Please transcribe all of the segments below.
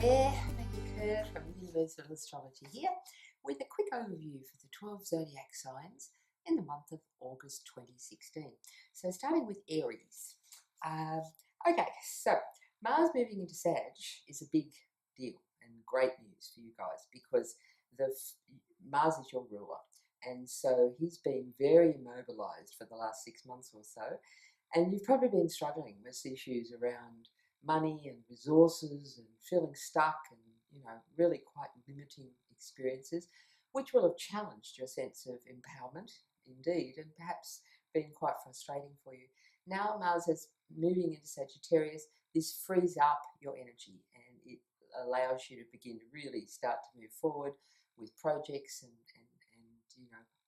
there, Maggie from Universal Astrology here with a quick overview for the 12 zodiac signs in the month of August 2016. So starting with Aries. Okay, so Mars moving into Sag is a big deal and great news for you guys because Mars is your ruler, and so he's been very immobilized for the last 6 months or so, and you've probably been struggling with issues around money and resources and feeling stuck and, really quite limiting experiences, which will have challenged your sense of empowerment indeed, and perhaps been quite frustrating for you. Now Mars is moving into Sagittarius. This frees up your energy and it allows you to begin to really start to move forward with projects and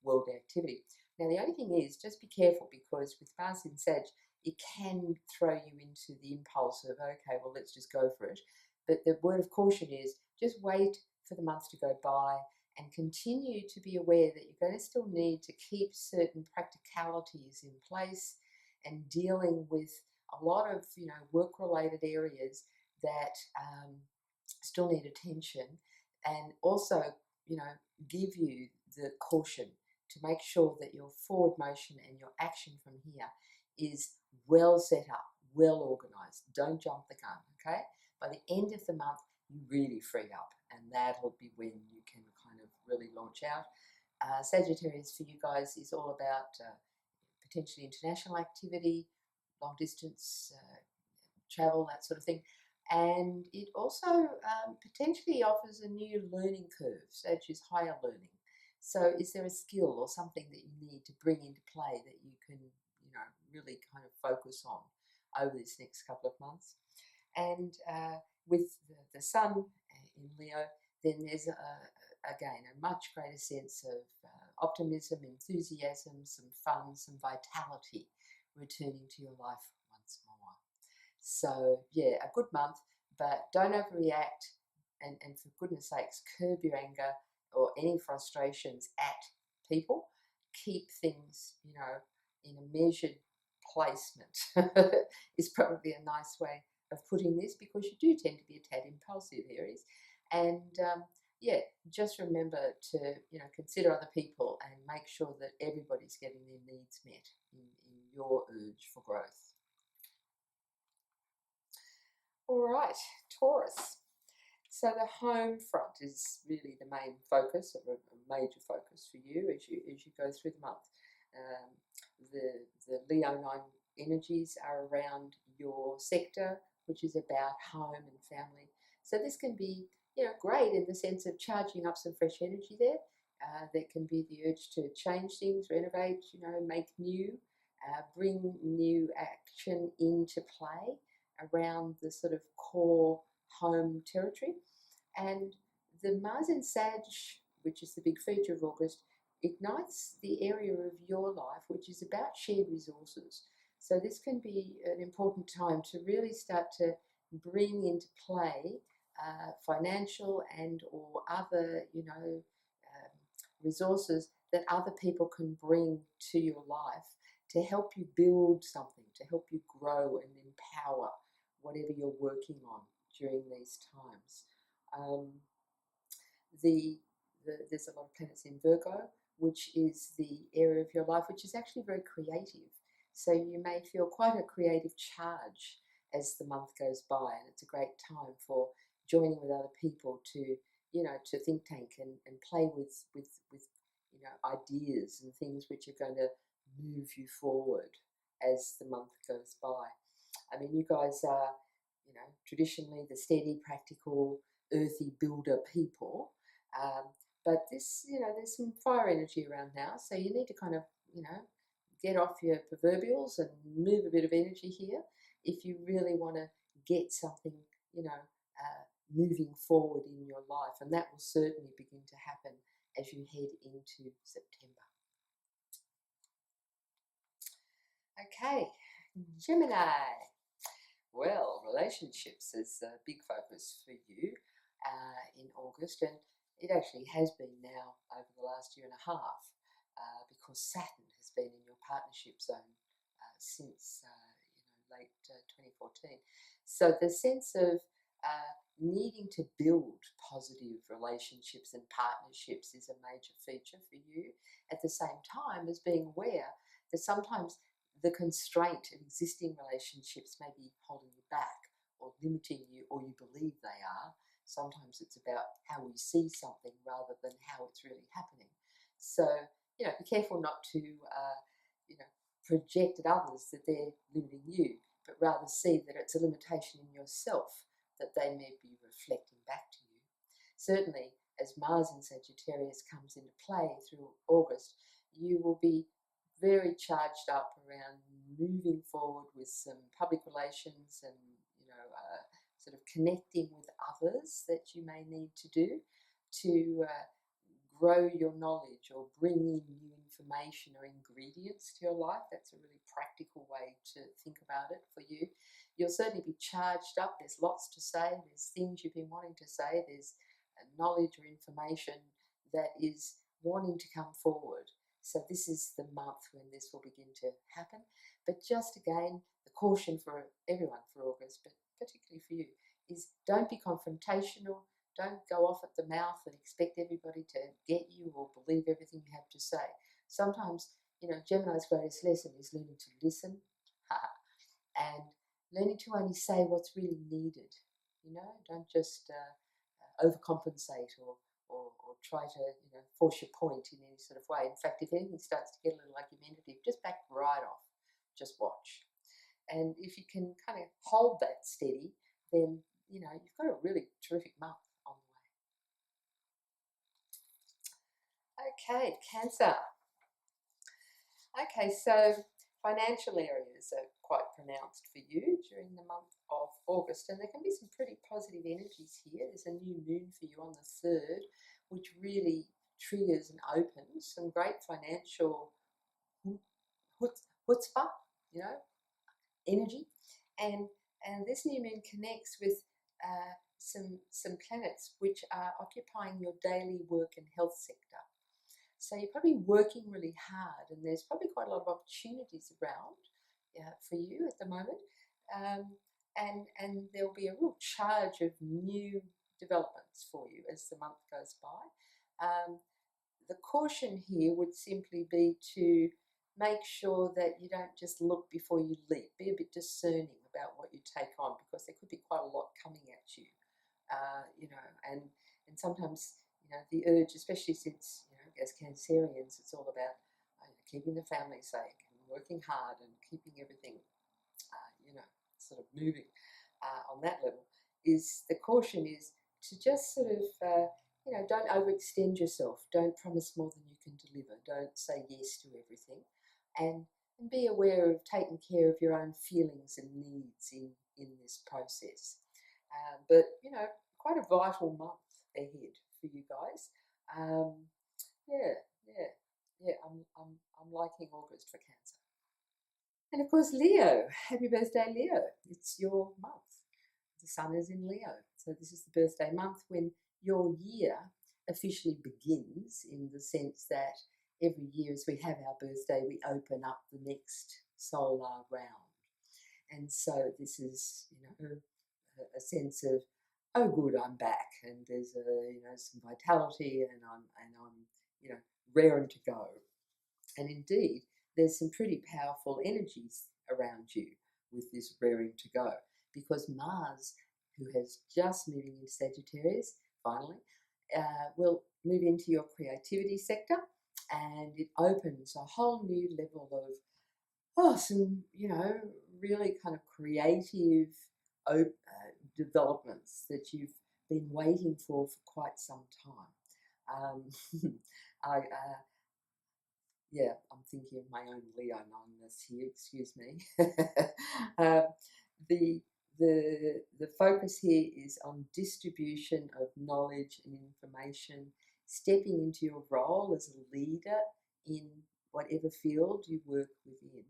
world activity. Now the only thing is, just be careful, because with Mars in Sag, it can throw you into the impulse of, okay, well, let's just go for it. But the word of caution is just wait for the month to go by and continue to be aware that you're going to still need to keep certain practicalities in place and dealing with a lot of, work-related areas that still need attention, and also, give you the caution to make sure that your forward motion and your action from here is well set up, well organized. Don't jump the gun, okay? By the end of the month, you really free up, and that'll be when you can kind of really launch out. Sagittarius for you guys is all about potentially international activity, long distance travel, that sort of thing. And it also potentially offers a new learning curve, Sag is higher learning. So is there a skill or something that you need to bring into play that you can, really kind of focus on over this next couple of months? And with the Sun in Leo, then there's, again, a much greater sense of optimism, enthusiasm, some fun, some vitality returning to your life once more. So, yeah, a good month, but don't overreact, and for goodness sakes, curb your anger or any frustrations at people. Keep things, in a measured placement is probably a nice way of putting this, because you do tend to be a tad impulsive, Aries. And just remember to consider other people and make sure that everybody's getting their needs met in your urge for growth. All right, Taurus. So the home front is really the main focus, or a major focus for you as you go through the month. The Leonine energies are around your sector, which is about home and family. So this can be, great in the sense of charging up some fresh energy there. There can be the urge to change things, renovate, make new, bring new action into play around the sort of core home territory. And the Mars in Sag, which is the big feature of August, ignites the area of your life which is about shared resources. So this can be an important time to really start to bring into play financial and or other, resources that other people can bring to your life to help you build something, to help you grow and empower whatever you're working on during these times. There's a lot of planets in Virgo, which is the area of your life which is actually very creative. So you may feel quite a creative charge as the month goes by, and it's a great time for joining with other people to, to think tank and play with ideas and things which are going to move you forward as the month goes by. I mean, you guys are, traditionally the steady, practical, earthy builder people. But this, there's some fire energy around now, so you need to kind of, get off your proverbials and move a bit of energy here if you really want to get something, moving forward in your life. And that will certainly begin to happen as you head into September. Okay, Gemini. Well, relationships is a big focus for you in August, and it actually has been now over the last year and a half, because Saturn has been in your partnership zone since late 2014. So the sense of needing to build positive relationships and partnerships is a major feature for you, at the same time as being aware that sometimes the constraint of existing relationships may be holding you back or limiting you, or you believe they are. Sometimes it's about how we see something rather than how it's really happening. So, be careful not to, project at others that they're limiting you, but rather see that it's a limitation in yourself that they may be reflecting back to you. Certainly, as Mars in Sagittarius comes into play through August, you will be very charged up around moving forward with some public relations and, sort of connecting with others that you may need to do to grow your knowledge or bring in new information or ingredients to your life. That's a really practical way to think about it for you. You'll certainly be charged up. There's lots to say. There's things you've been wanting to say. There's knowledge or information that is wanting to come forward. So this is the month when this will begin to happen. But just again, the caution for everyone for August, but particularly for you, is don't be confrontational. Don't go off at the mouth and expect everybody to get you or believe everything you have to say. Sometimes, Gemini's greatest lesson is learning to listen and learning to only say what's really needed. Don't just overcompensate or try to force your point in any sort of way. In fact, if anything starts to get a little argumentative, just back right off. Just watch. And if you can kind of hold that steady, then you've got a really terrific month on the way. Okay, Cancer. Okay, so financial areas are quite pronounced for you during the month of August, and there can be some pretty positive energies here. There's a new moon for you on the 3rd, which really triggers and opens some great financial chutzpah, energy, and this new moon connects with some planets which are occupying your daily work and health sector. So you're probably working really hard, and there's probably quite a lot of opportunities around for you at the moment, and there'll be a real charge of new developments for you as the month goes by. The caution here would simply be to make sure that you don't just look before you leap. Be a bit discerning about what you take on, because there could be quite a lot coming at you, and sometimes the urge, especially since as Cancerians, it's all about keeping the family safe and working hard and keeping everything sort of moving on that level. Is the caution is to just sort of don't overextend yourself. Don't promise more than you can deliver. Don't say yes to everything, and be aware of taking care of your own feelings and needs in this process. But quite a vital month ahead for you guys. I'm liking August for Cancer. And of course, Leo. Happy birthday, Leo. It's your month. The sun is in Leo. So this is the birthday month when your year officially begins, in the sense that every year as we have our birthday, we open up the next solar round. And so this is, a sense of, oh good, I'm back, and there's some vitality, and I'm raring to go. And indeed, there's some pretty powerful energies around you with this raring to go, because Mars, who has just moving into Sagittarius, finally, will move into your creativity sector, and it opens a whole new level of some really kind of creative developments that you've been waiting for quite some time. I'm thinking of my own Leonine-ness here, excuse me. The focus here is on distribution of knowledge and information, stepping into your role as a leader in whatever field you work within.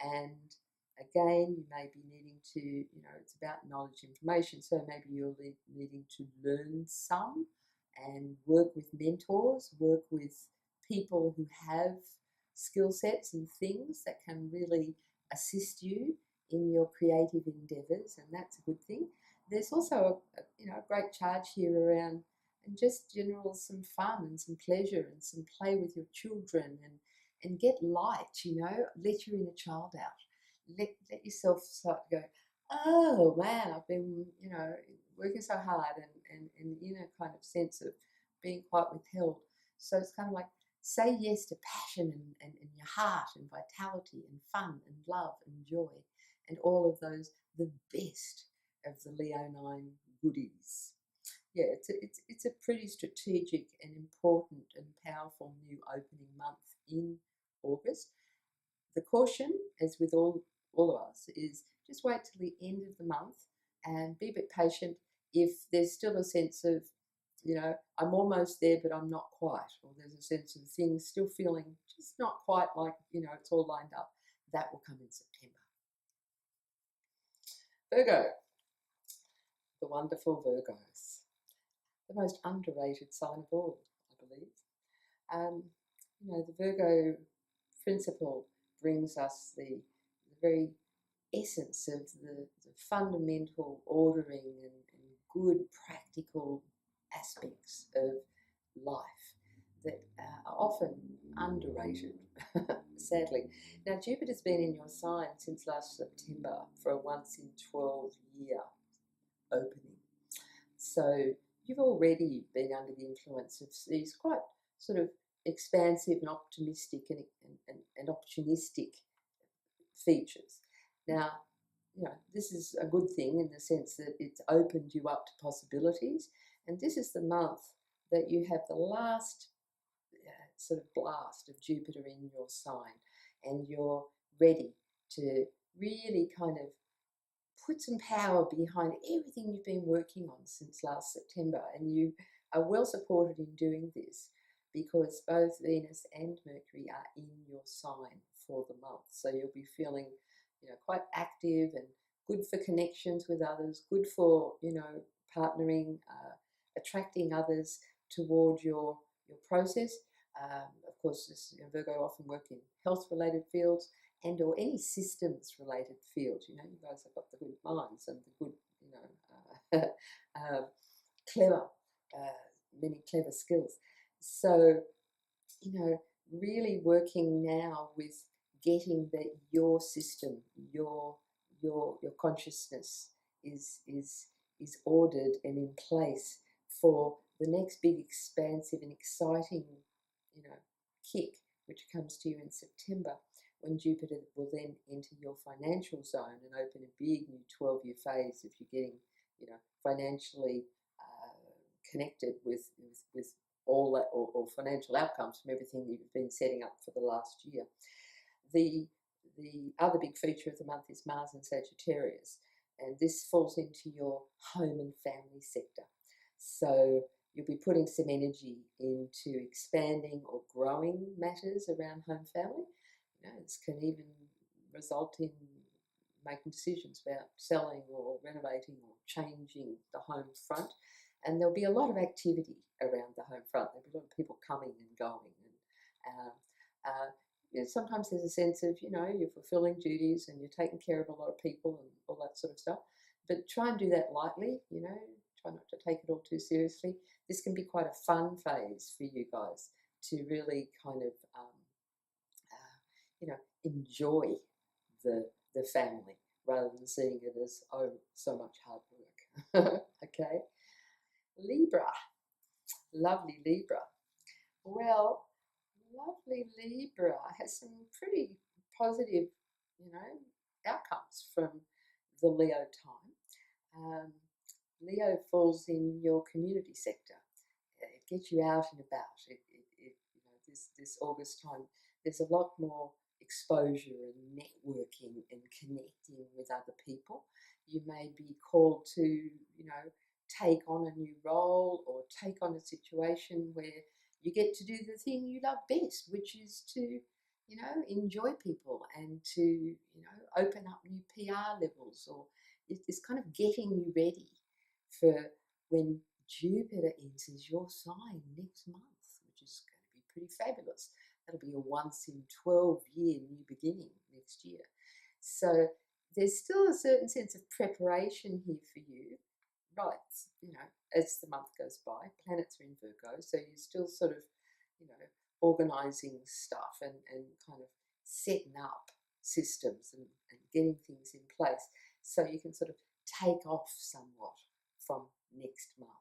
And again, you may be needing to, it's about knowledge information, so maybe you're needing to learn some and work with mentors, work with people who have skill sets and things that can really assist you in your creative endeavours, and that's a good thing. There's also a great charge here around and just general some fun and some pleasure and some play with your children and get light, let your inner child out. Let yourself start to go, oh man, I've been, working so hard and in a kind of sense of being quite withheld. So it's kind of like say yes to passion and your heart and vitality and fun and love and joy and all of those, the best of the Leonine goodies. Yeah, it's a pretty strategic and important and powerful new opening month in August. The caution, as with all of us, is just wait till the end of the month and be a bit patient if there's still a sense of, I'm almost there, but I'm not quite, or there's a sense of things still feeling just not quite like, it's all lined up. That will come in September. Virgo, the wonderful Virgos, the most underrated sign of all, I believe. The Virgo principle brings us the very essence of the fundamental ordering and good practical aspects of life that are often underrated, sadly. Now, Jupiter's been in your sign since last September for a once in 12 year opening. So you've already been under the influence of these quite sort of expansive and optimistic and opportunistic features. Now, this is a good thing in the sense that it's opened you up to possibilities. And this is the month that you have the last sort of blast of Jupiter in your sign, and you're ready to really kind of put some power behind everything you've been working on since last September. And you are well supported in doing this because both Venus and Mercury are in your sign for the month. So you'll be feeling, quite active and good for connections with others, good for, partnering, attracting others toward your process. Of course, Virgo often work in health-related fields and or any systems-related fields. You guys have got the good minds and the good, clever, many clever skills. So, really working now with getting that your system, your consciousness is ordered and in place for the next big expansive and exciting, kick, which comes to you in September, when Jupiter will then enter your financial zone and open a big new 12-year phase if you're getting, financially connected with all that or financial outcomes from everything you've been setting up for the last year. The other big feature of the month is Mars and Sagittarius, and this falls into your home and family sector. So you'll be putting some energy into expanding or growing matters around home family. This can even result in making decisions about selling or renovating or changing the home front. And there'll be a lot of activity around the home front. There'll be a lot of people coming and going. And sometimes there's a sense of, you're fulfilling duties and you're taking care of a lot of people and all that sort of stuff. But try and do that lightly, try not to take it all too seriously. This can be quite a fun phase for you guys to really kind of, enjoy the family rather than seeing it as, oh, so much hard work. Okay. Libra, lovely Libra. Well, lovely Libra has some pretty positive, outcomes from the Leo time. Leo falls in your community sector. It gets you out and about. This August time, there's a lot more exposure and networking and connecting with other people. You may be called to, take on a new role or take on a situation where you get to do the thing you love best, which is to, enjoy people and to, open up new PR levels, or it's kind of getting you ready for when Jupiter enters your sign next month, which is going to be pretty fabulous. That'll be a once in 12-year new beginning next year. So there's still a certain sense of preparation here for you right, you know, as the month goes by, planets are in Virgo, so you're still sort of, you know, organizing stuff and kind of setting up systems and getting things in place so you can sort of take off somewhat from next month.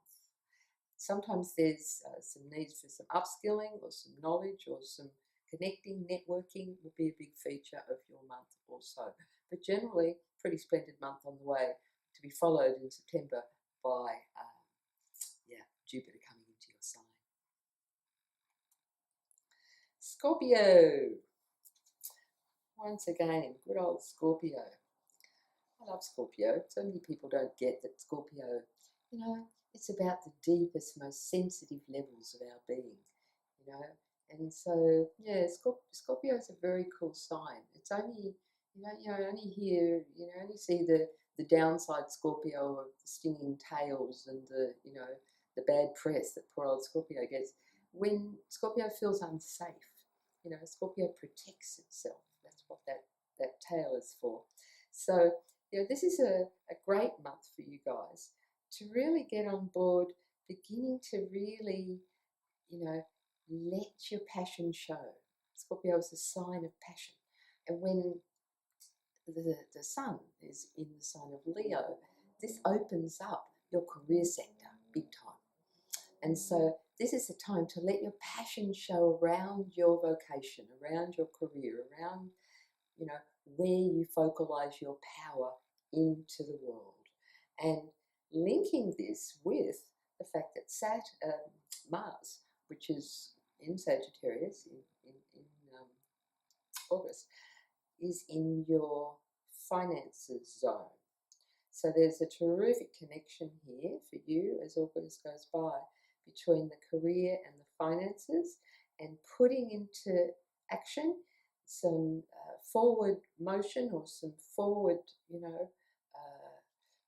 Sometimes there's some need for some upskilling or some knowledge or some connecting, networking will be a big feature of your month also. But generally, pretty splendid month on the way, to be followed in September by Jupiter coming into your sign. Scorpio. Once again, good old Scorpio. I love Scorpio. So many people don't get that Scorpio, you know, it's about the deepest, most sensitive levels of our being, you know. And so, yeah, Scorpio is a very cool sign. It's only, only hear, only see the downside Scorpio of the stinging tails and the, the bad press that poor old Scorpio gets when Scorpio feels unsafe. Scorpio protects itself. That's what that tail is for. So, this is a great month for you guys to really get on board, beginning to really, let your passion show. Scorpio is a sign of passion. And when the sun is in the sign of Leo, this opens up your career sector big time. And so this is the time to let your passion show around your vocation, around your career, around, where you focalize your power into the world. And linking this with the fact that Mars, which is in Sagittarius in August, is in your finances zone. So there's a terrific connection here for you as August goes by between the career and the finances, and putting into action some forward motion or some forward,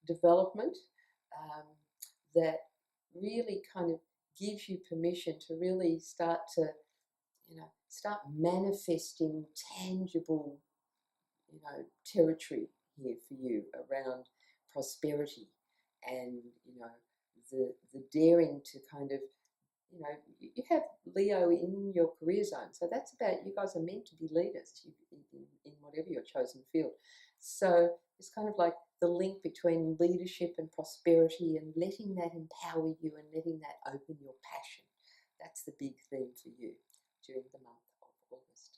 development that really kind of gives you permission to really start manifesting tangible, territory here for you around prosperity and, the daring to kind of, you have Leo in your career zone. So that's about, you guys are meant to be leaders in whatever your chosen field. So it's kind of like the link between leadership and prosperity and letting that empower you and letting that open your passion. That's the big theme for you during the month of August.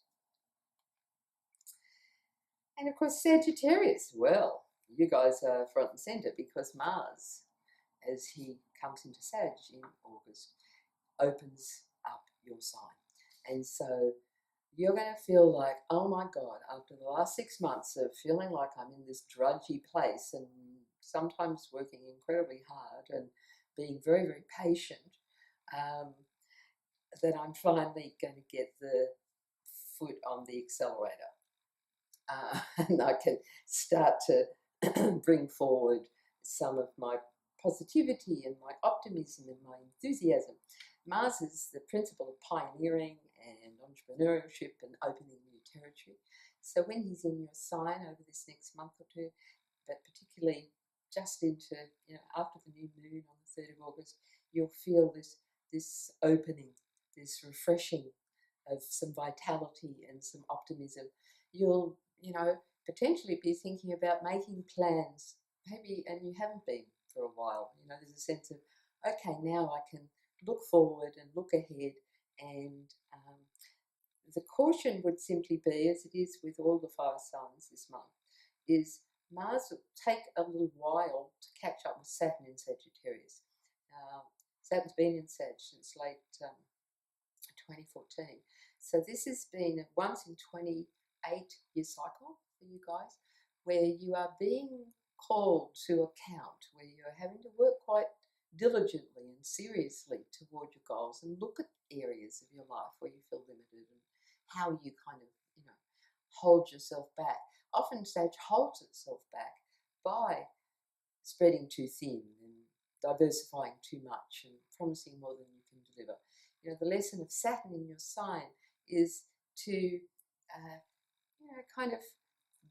And of course, Sagittarius, well, you guys are front and center because Mars, as he comes into Sag in August, opens up your sign. And so you're going to feel like, oh my God, after the last 6 months of feeling like I'm in this drudgy place and sometimes working incredibly hard and being very, very patient, that I'm finally going to get the foot on the accelerator. And I can start to bring forward some of my positivity and my optimism and my enthusiasm. Mars is the principle of pioneering and entrepreneurship and opening new territory. So when he's in your sign over this next month or two, but particularly just into, after the new moon on the 3rd of August, you'll feel this opening, this refreshing of some vitality and some optimism. You'll, potentially be thinking about making plans, maybe, and you haven't been for a while. There's a sense of, okay, now I can look forward and look ahead. And the caution would simply be, as it is with all the 5 signs this month, is Mars will take a little while to catch up with Saturn in Sagittarius. Saturn's been in Sag since late 2014. So this has been a once in 28-year cycle for you guys, where you are being called to account, where you're having to work quite diligently and seriously toward your goals and look at areas of your life where you feel limited and how you kind of, hold yourself back. Often Sage holds itself back by spreading too thin and diversifying too much and promising more than you can deliver. The lesson of Saturn in your sign is to, kind of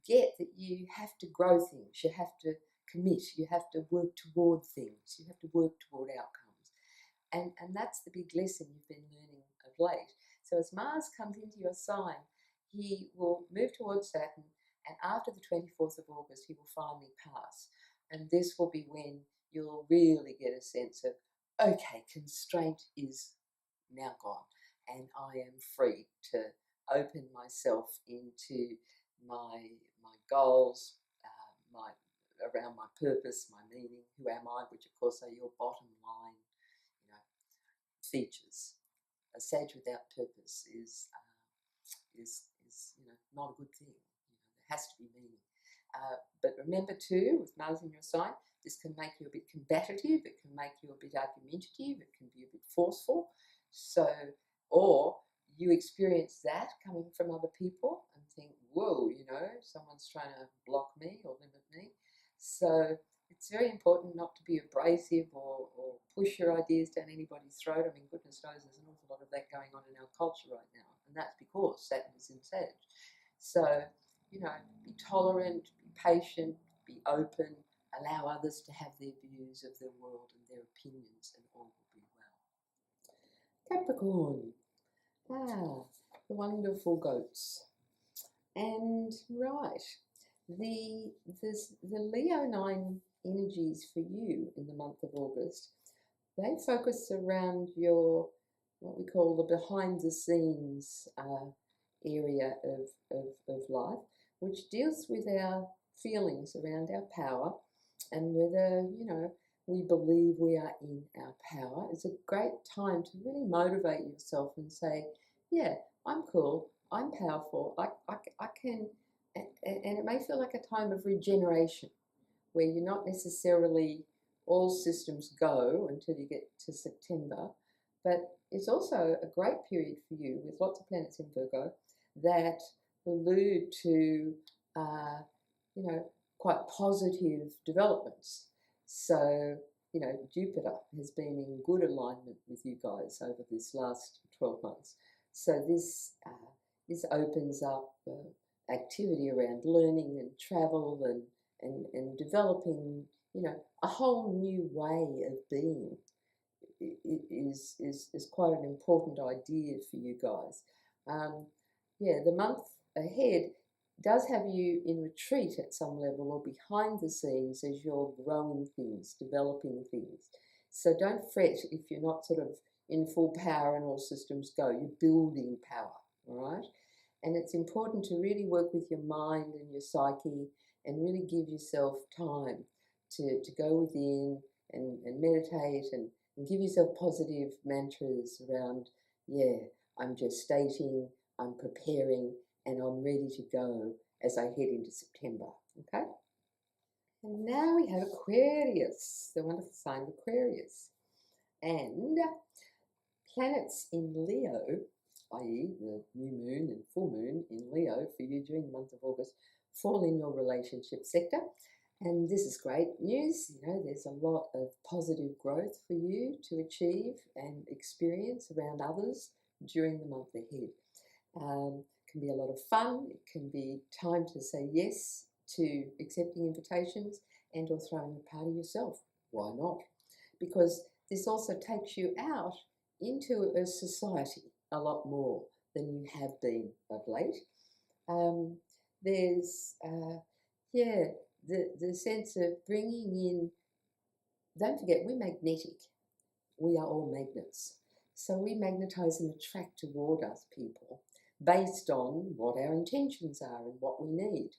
get that you have to grow things. You have to commit. You have to work toward things. You have to work toward outcomes. And that's the big lesson you've been learning of late. So as Mars comes into your sign, he will move towards Saturn, and after the 24th of August, he will finally pass. And this will be when you'll really get a sense of, okay, constraint is now gone, and I am free to open myself into my goals, around my purpose, my meaning, who am I, which of course are your bottom line, features. A sage without purpose is not a good thing. There has to be meaning. But remember too, with Mars in your sign, this can make you a bit combative. It can make you a bit argumentative. It can be a bit forceful. So, or you experience that coming from other people and think, whoa, someone's trying to block me or limit me. So it's very important not to be abrasive or push your ideas down anybody's throat. I mean, goodness knows there's an awful lot of that going on in our culture right now, and that's because Saturn is in Sag. So, be tolerant, be patient, be open, allow others to have their views of the world and their opinions, and all will be well. Capricorn. The wonderful goats. And right, the Leonine energies for you in the month of August, they focus around your, what we call the behind the scenes area of life, which deals with our feelings around our power and whether, we believe we are in our power. It's a great time to really motivate yourself and say, yeah, I'm cool, I'm powerful, I can, and it may feel like a time of regeneration where you're not necessarily all systems go until you get to September, but it's also a great period for you with lots of planets in Virgo that allude to, quite positive developments. So, Jupiter has been in good alignment with you guys over this last 12 months. So this opens up activity around learning and travel and developing, a whole new way of being. It is quite an important idea for you guys. The month ahead does have you in retreat at some level or behind the scenes as you're growing things, developing things. So don't fret if you're not sort of in full power and all systems go. You're building power, all right? And it's important to really work with your mind and your psyche and really give yourself time to go within and meditate and give yourself positive mantras around, I'm gestating, I'm preparing, and I'm ready to go as I head into September, okay? And now we have Aquarius, the wonderful sign of Aquarius. And planets in Leo, i.e. the new moon and full moon in Leo for you during the month of August, fall in your relationship sector. And this is great news. There's a lot of positive growth for you to achieve and experience around others during the month ahead. It can be a lot of fun. It can be time to say yes to accepting invitations and or throwing a party yourself. Why not? Because this also takes you out into a society a lot more than you have been of late. There's, the sense of bringing in, don't forget, we're magnetic. We are all magnets. So we magnetize and attract toward us people based on what our intentions are and what we need,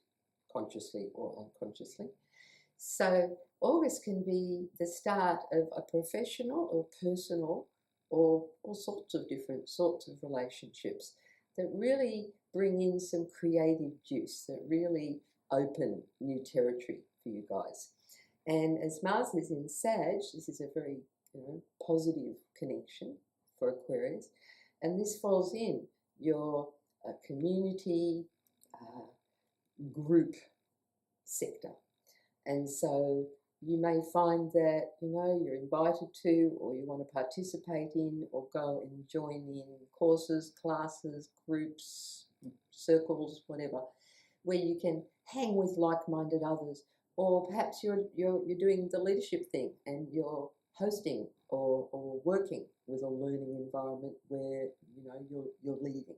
consciously or unconsciously. So August can be the start of a professional or personal or all sorts of different sorts of relationships that really bring in some creative juice, that really open new territory for you guys. And as Mars is in Sag, this is a very positive connection for Aquarius, and this falls in your community group sector. And so you may find that, you're invited to, or you want to participate in, or go and join in courses, classes, groups, circles, whatever, where you can hang with like-minded others or perhaps you're doing the leadership thing and you're hosting or working with a learning environment where you're leading.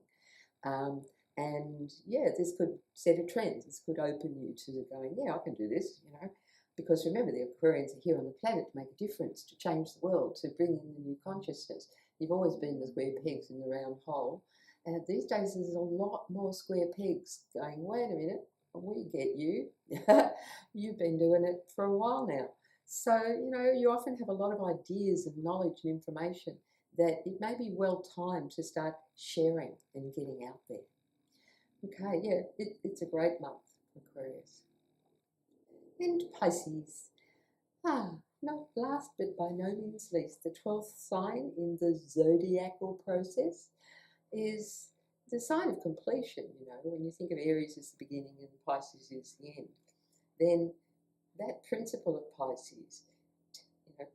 And yeah, this could set a trend. This could open you to going, yeah, I can do this, because remember, the Aquarians are here on the planet to make a difference, to change the world, to bring in the new consciousness. You've always been the square pegs in the round hole. And these days, there's a lot more square pegs going, wait a minute, we get you. You've been doing it for a while now. So, you often have a lot of ideas and knowledge and information that it may be well timed to start sharing and getting out there. Okay, yeah, it's a great month, Aquarius. And Pisces. Not last but by no means least, the 12th sign in the zodiacal process is the sign of completion. When you think of Aries as the beginning and Pisces is the end, then that principle of Pisces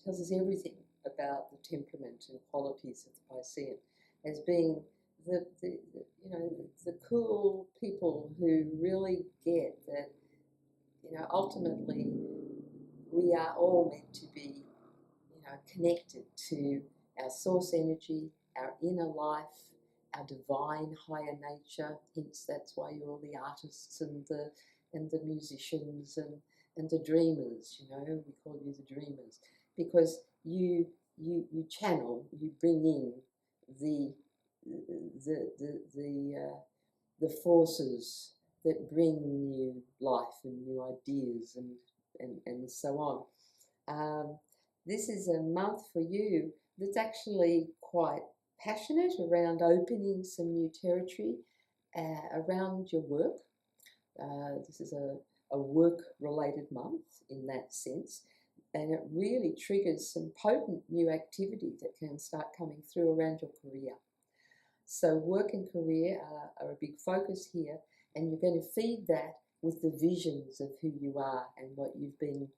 tells us everything about the temperament and qualities of the Piscean as being the cool people who really get that ultimately we are all meant to be connected to our source energy, our inner life, our divine higher nature. Hence that's why you're all the artists and the musicians and the dreamers. We call you the dreamers, because you channel, you bring in the forces that bring new life and new ideas and so on. This is a month for you that's actually quite passionate around opening some new territory around your work. This is a work-related month in that sense, and it really triggers some potent new activity that can start coming through around your career. So work and career are a big focus here, and you're going to feed that with the visions of who you are and what you've been,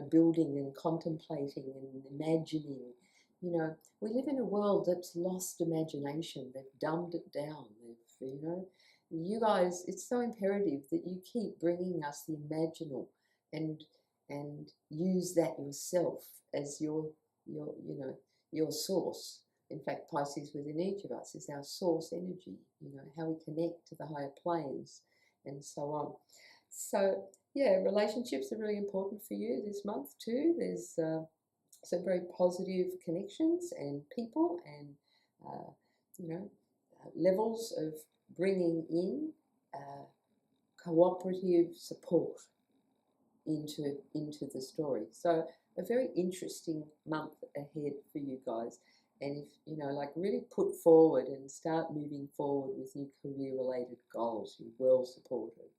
building and contemplating and imagining. We live in a world that's lost imagination. They've dumbed it down. You guys, it's so imperative that you keep bringing us the imaginal and use that yourself as your source. In fact, Pisces within each of us is our source energy, how we connect to the higher planes and so on. So, yeah, relationships are really important for you this month too. There's some very positive connections and people and, levels of bringing in cooperative support into the story. So a very interesting month ahead for you guys. And if, really put forward and start moving forward with your career-related goals, you're well supported.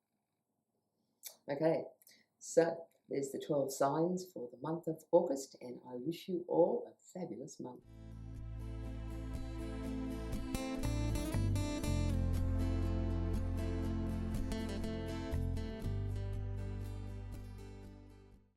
Okay, so there's the 12 signs for the month of August, and I wish you all a fabulous month.